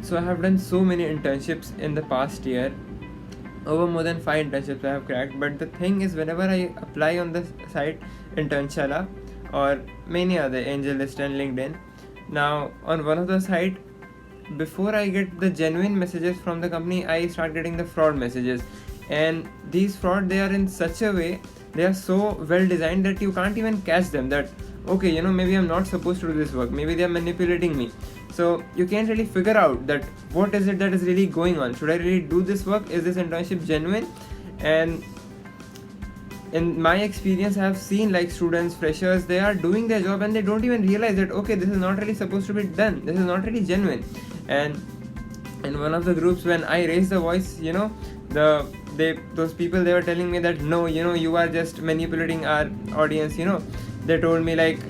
So I have done so many internships in the past year. Over more than 5 internships I have cracked. But the thing is, whenever I apply on the site Internshala or many other AngelList and LinkedIn, now on one of the site, before I get the genuine messages from the company, I start getting the fraud messages. And these fraud, they are in such a way, they are so well designed that you can't even catch them. That okay, maybe I'm not supposed to do this work, maybe they are manipulating me. So you can't really figure out that what is it that is really going on. Should I really do this work? Is this internship genuine? And in my experience, I have seen like students, freshers, they are doing their job and they don't even realize that okay, this is not really supposed to be done, this is not really genuine. And in one of the groups, when I raised the voice, those people, they were telling me that no, you are just manipulating our audience. They told me like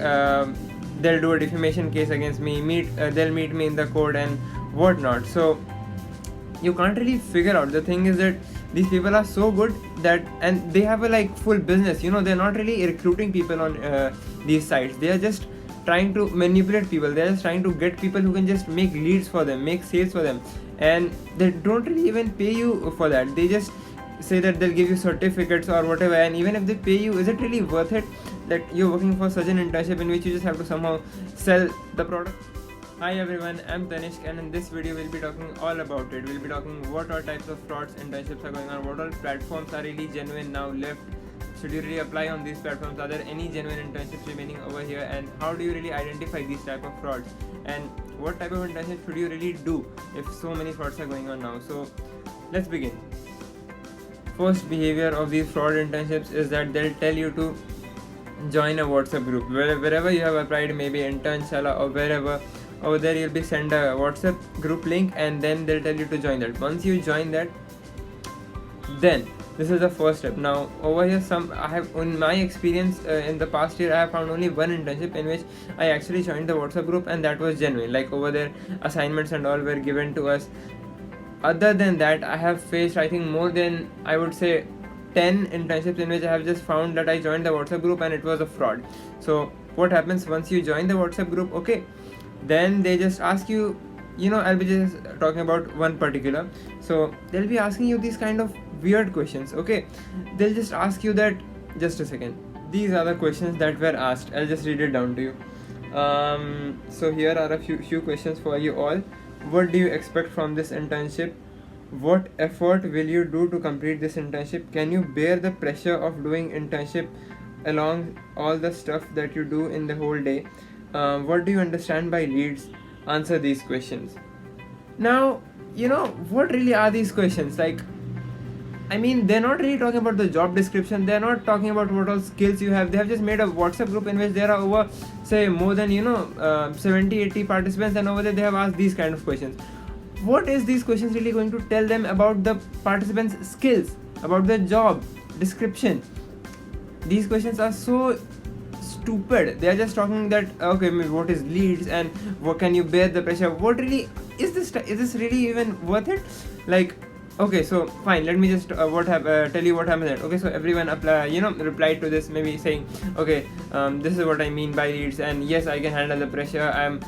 they'll do a defamation case against me, they'll meet me in the court and whatnot. So you can't really figure out. The thing is that these people are so good that, and they have a like full business. They're not really recruiting people on these sites. They are just trying to manipulate people. They're just trying to get people who can just make leads for them, make sales for them, and they don't really even pay you for that. They just say that they'll give you certificates or whatever, and even if they pay you, is it really worth it that you're working for such an internship in which you just have to somehow sell the product? Hi everyone, I'm Tanishk, and in this video we'll be talking all about it. We'll be talking what all types of frauds internships are going on, what all platforms are really genuine now left. Should you really apply on these platforms? Are there any genuine internships remaining over here? And how do you really identify these type of frauds? And what type of internship should you really do if so many frauds are going on now? So let's begin. First behavior of these fraud internships is that they'll tell you to join a WhatsApp group. Wherever you have applied, maybe Internshala or wherever, over there you'll be sent a WhatsApp group link, and then they'll tell you to join that. Once you join that, then this is the first step. Now over here, I have, in my experience in the past year, I have found only one internship in which I actually joined the WhatsApp group, and that was genuine. Like over there, assignments and all were given to us. Other than that, I have faced, I think, more than, I would say, 10 internships in which I have just found that I joined the WhatsApp group and it was a fraud. So what happens once you join the WhatsApp group? Okay, then they just ask you, I'll be just talking about one particular. So they'll be asking you these kind of weird questions. Okay, they'll just ask you that, just a second, these are the questions that were asked. I'll just read it down to you. So here are a few questions for you all. What do you expect from this internship? What effort will you do to complete this internship? Can you bear the pressure of doing internship along all the stuff that you do in the whole day? What do you understand by leads? Answer these questions. Now, what really are these questions? Like, I mean, they're not really talking about the job description. They're not talking about what all skills you have. They have just made a WhatsApp group in which there are over, say, more than 70-80 participants, and over there they have asked these kind of questions. What is these questions really going to tell them about the participants' skills, about the job description? These questions are so stupid. They are just talking that okay, what is leads and what can you bear the pressure? What really is this? Is this really even worth it? Like, okay, so fine. Let me just tell you what happened. Okay, so everyone replied to this, maybe saying, okay, this is what I mean by leads, and yes, I can handle the pressure. I'm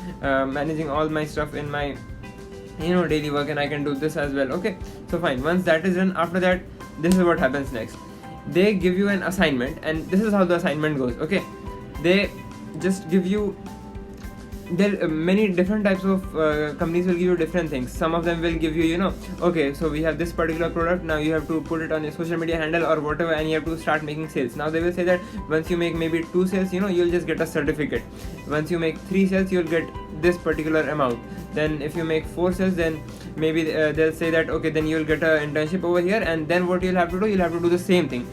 managing all my stuff in my daily work, and I can do this as well. Okay, so fine. Once that is done, after that, this is what happens next. They give you an assignment, and this is how the assignment goes. Okay, they just give you, there are many different types of companies will give you different things. Some of them will give you, okay, so we have this particular product, now you have to put it on your social media handle or whatever, and you have to start making sales. Now they will say that once you make maybe 2 sales, you'll just get a certificate. Once you make 3 sales, you'll get this particular amount. Then if you make 4 sales, then maybe they'll say that okay, then you'll get an internship over here, and then what you'll have to do the same thing.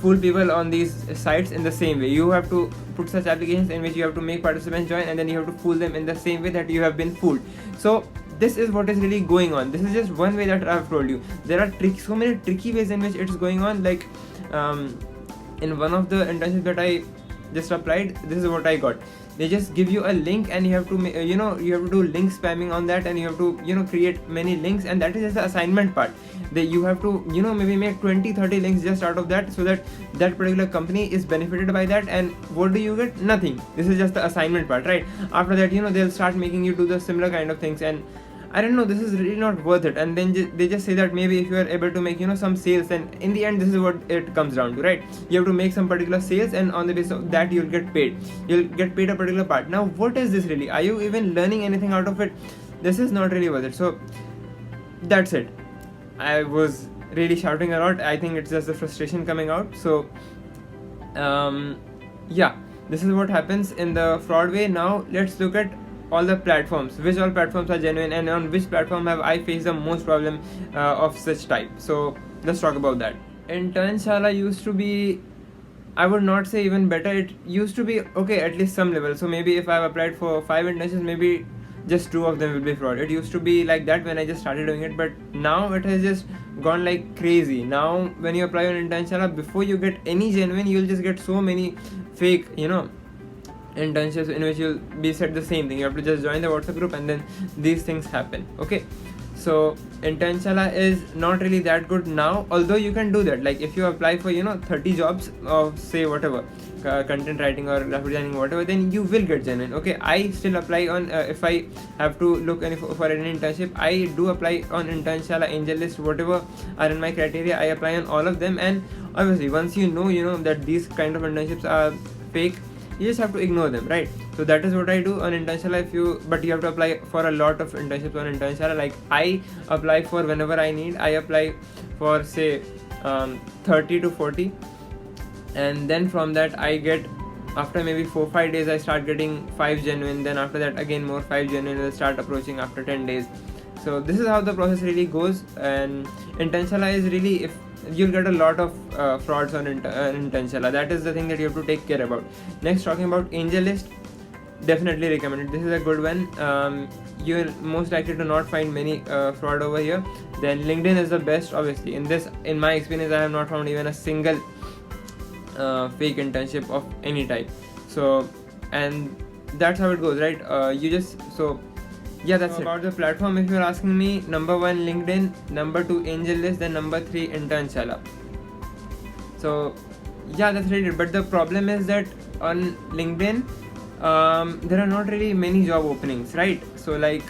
Fool people on these sites in the same way. You have to put such applications in which you have to make participants join, and then you have to fool them in the same way that you have been fooled. So this is what is really going on. This is just one way that I've told you. There are so many tricky ways in which it's going on. Like in one of the internships that I just applied, this is what I got. They just give you a link, and you have to you have to do link spamming on that, and you have to create many links, and that is just the assignment part. You have to maybe make 20-30 links just out of that, so that that particular company is benefited by that. And what do you get? Nothing. This is just the assignment part, right? After that, they'll start making you do the similar kind of things. And I don't know, this is really not worth it. And then they just say that maybe if you are able to make, you know, some sales, then in the end this is what it comes down to, right? You have to make some particular sales, and on the basis of that you'll get paid a particular part. Now what is this really? Are you even learning anything out of it? This is not really worth it. So that's it. I was really shouting a lot. I think it's just the frustration coming out. So yeah, this is what happens in the fraud way. Now let's look at all the platforms, which all platforms are genuine, and on which platform have I faced the most problem of such type. So let's talk about that. Internshala used to be, I would not say even better, it used to be okay at least some level. So maybe if I've applied for 5 internships, maybe just 2 of them will be fraud. It used to be like that when I just started doing it, but now it has just gone like crazy. Now when you apply on Internshala, before you get any genuine, you'll just get so many fake, you know, internships in which you'll be said the same thing. You have to just join the WhatsApp group and then these things happen. Okay, so Internshala is not really that good now, although you can do that. Like if you apply for, you know, 30 jobs of say whatever content writing or graphic designing, whatever, then you will get genuine. Okay, I still apply on if I have to look for any internship, I do apply on Internshala, AngelList, whatever are in my criteria, I apply on all of them. And obviously once you know that these kind of internships are fake, you just have to ignore them, right? So that is what I do on Internshala. But you have to apply for a lot of internships on Internshala. Like I apply for whenever I need. I apply for say 30 to 40, and then from that I get, after maybe 4-5 days, I start getting 5 genuine. Then after that again more 5 genuine will start approaching after 10 days. So this is how the process really goes. And Internshala is really, if you'll get a lot of frauds on Internshala. That is the thing that you have to take care about. Next, talking about AngelList, definitely recommend it. This is a good one. You're most likely to not find many fraud over here. Then LinkedIn is the best, obviously. In my experience, I have not found even a single fake internship of any type. So, and that's how it goes, right? Yeah, that's it. About the platform, if you're asking me, number 1 LinkedIn, number 2 AngelList, then number 3 Internshala. So yeah, that's really it. But the problem is that on LinkedIn there are not really many job openings, right? So like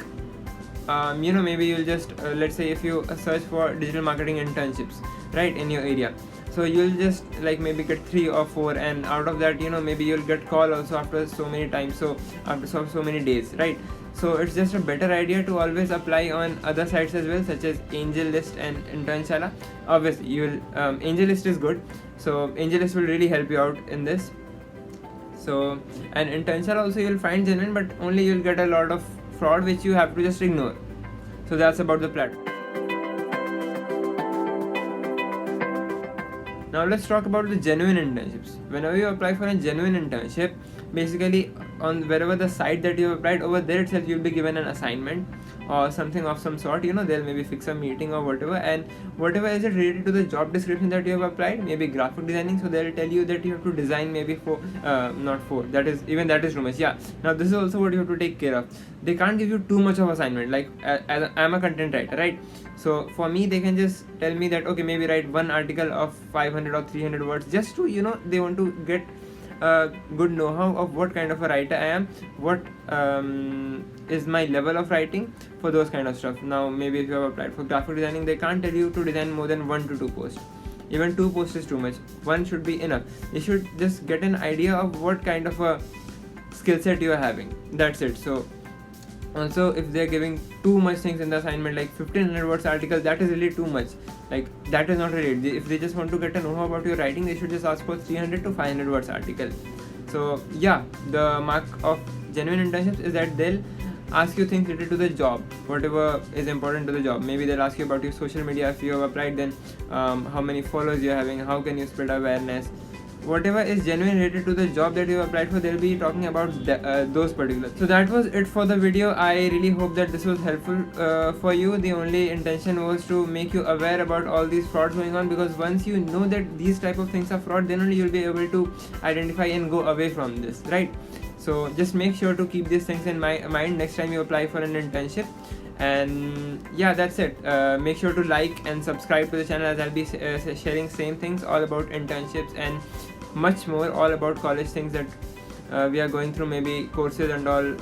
you know, maybe you'll just let's say if you search for digital marketing internships, right, in your area, so you'll just like maybe get 3 or 4, and out of that, you know, maybe you'll get call also after so many times, so after so many days, right? So it's just a better idea to always apply on other sites as well, such as AngelList and Internshala. Obviously you'll AngelList is good, so AngelList will really help you out in this. So, and Internshala also you'll find genuine, but only you'll get a lot of fraud which you have to just ignore. So that's about the platform. Now let's talk about the genuine internships. Whenever you apply for a genuine internship, basically on wherever the site that you have applied, over there itself you'll be given an assignment or something of some sort. You know, they'll maybe fix a meeting or whatever, and whatever is it related to the job description that you have applied, maybe graphic designing, so they'll tell you that you have to design maybe not 4, that is too much. Yeah, now this is also what you have to take care of. They can't give you too much of assignment. Like I'm a content writer, right? So for me, they can just tell me that okay, maybe write one article of 500 or 300 words, just to, you know, they want to get a good know-how of what kind of a writer I am, what is my level of writing for those kind of stuff. Now maybe if you have applied for graphic designing, they can't tell you to design more than 1 to 2 posts. Even 2 posts is too much. 1 should be enough. You should just get an idea of what kind of a skill set you are having. That's it. So also, if they're giving too much things in the assignment, like 1500 words article, that is really too much. Like that is not really. If they just want to get a know-how about your writing, they should just ask for 300 to 500 words article. So yeah, the mark of genuine internships is that they'll ask you things related to the job, whatever is important to the job. Maybe they'll ask you about your social media. If you have applied, then how many followers you're having, how can you spread awareness, whatever is genuine related to the job that you applied for, they'll be talking about those particulars. So that was it for the video. I really hope that this was helpful for you. The only intention was to make you aware about all these frauds going on, because once you know that these type of things are fraud, then only you'll be able to identify and go away from this, right? So just make sure to keep these things in mind next time you apply for an internship. And yeah, that's it. Make sure to like and subscribe to the channel, as I'll be sharing same things all about internships and much more, all about college things that we are going through, maybe courses and all.